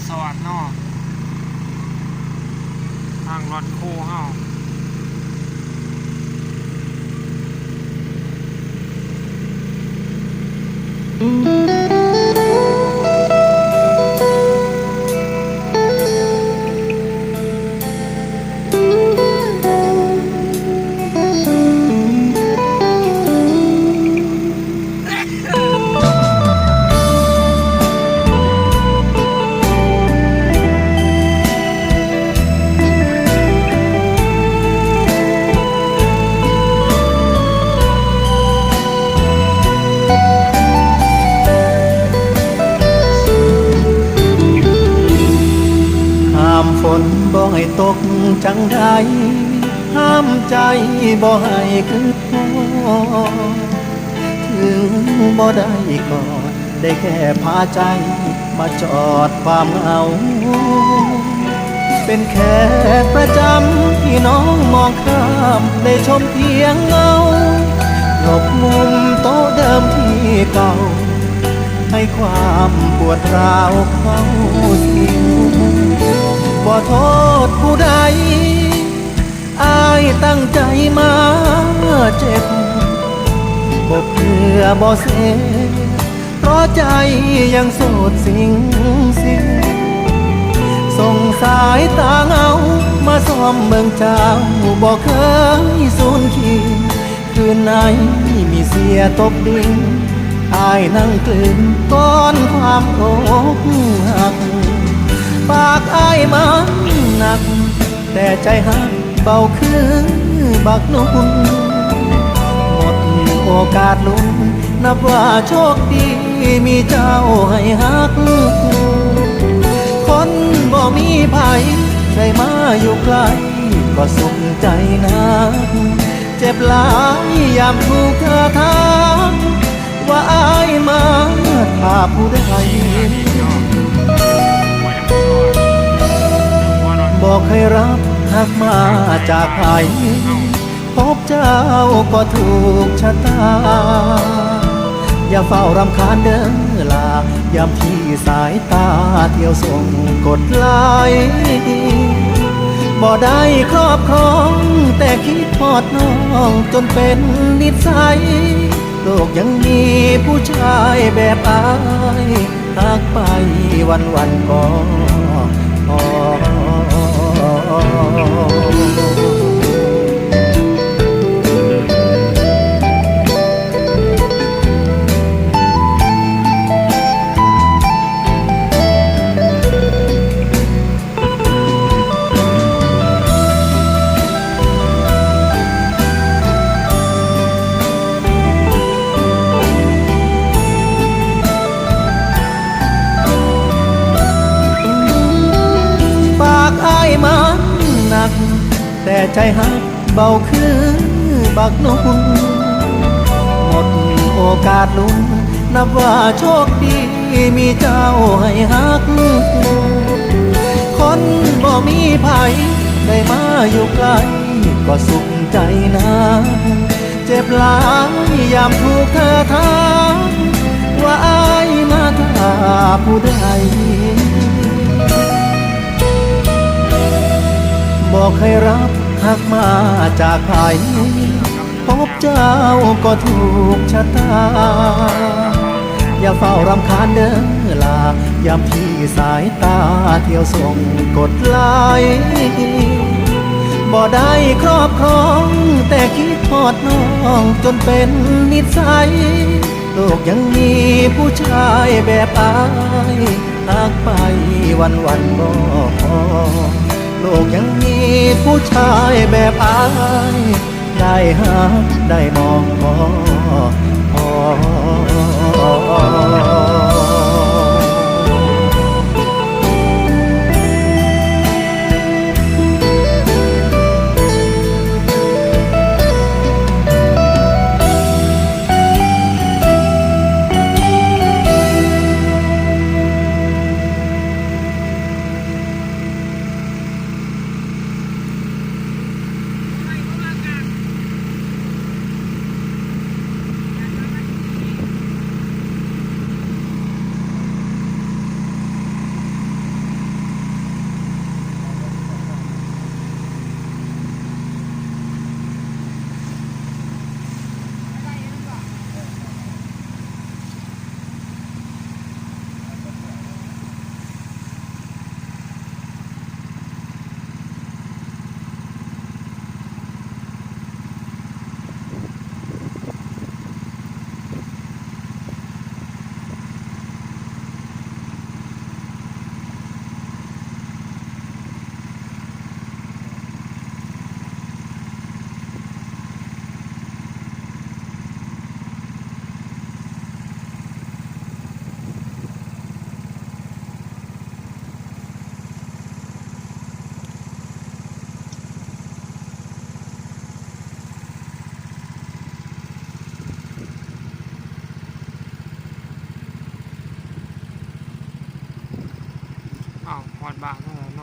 สวัสดิ์เนาะทางรถคู่เฮาห้ามฝนบ่ให้ตกจังใดห้ามใจบ่ให้คือพ่อถึงบ่ได้กอดได้แค่พาใจมาจอดความเหงาเป็นแค่ประจำที่น้องมองข้ามได้ชมเพียงเงาหลบมุมโต๊ะเดิมที่เก่าให้ความปวดร้าวเข้าสิงบ่โทษผู้ใดอายตั้งใจมาเจ็บบ่เพื่อบ่เสเพราะใจยังโสดสิ่งส่งสายตาเงามาซ้อมเบิ่งเจ้าบ่เคยสูญขีดคืนไหนมีเสียตกดินอายนั่งกลืนก้อนความอกหักปากอายมันหนักแต่ใจหักเบาคือบักนุ่นหมดโอกาสลุ้นนับว่าโชคดีมีเจ้าให้หักคนบ่มีภัยได้มาอยู่ใกล้ก็สุขใจนักเจ็บหลายยามถูกเธอถามว่าอายมาถ้าผู้ใดบอกให้รับหักมาจากใครพบเจ้าก็ถูกชะตาอย่าเฝ้ารำคาญเด้อลายามที่สายตาเที่ยวส่งกดไลค์บ่ได้ครอบครองแต่คิดทอดน้องจนเป็นนิสัยโลกยังมีผู้ชายแบบอายหักไปวันก็พอมันหนักแต่ใจหักเบาคือบักนุ่นหมดโอกาสลุ้นนับว่าโชคดีมีเจ้าให้หักคนบ่มีภัยได้มาอยู่ใกล้ก็สุขใจนะเจ็บหลายยามถูกเธอถามว่าอายมาถ้าผู้ใดบอกให้รับหักมาจากใครพบเจ้าก็ถูกชะตาอย่าเฝ้ารำคาญเด้อลายามที่สายตาเที่ยวส่งกดไลค์บ่ได้ครอบครองแต่คิดทอดน้องจนเป็นนิสัยโลกยังมีผู้ชายแบบอายหักไปวันบ่พอโลกยังมีผู้ชายแบบอายได้หาได้มองพอ อ้าวหอดบาทเท่าไหร่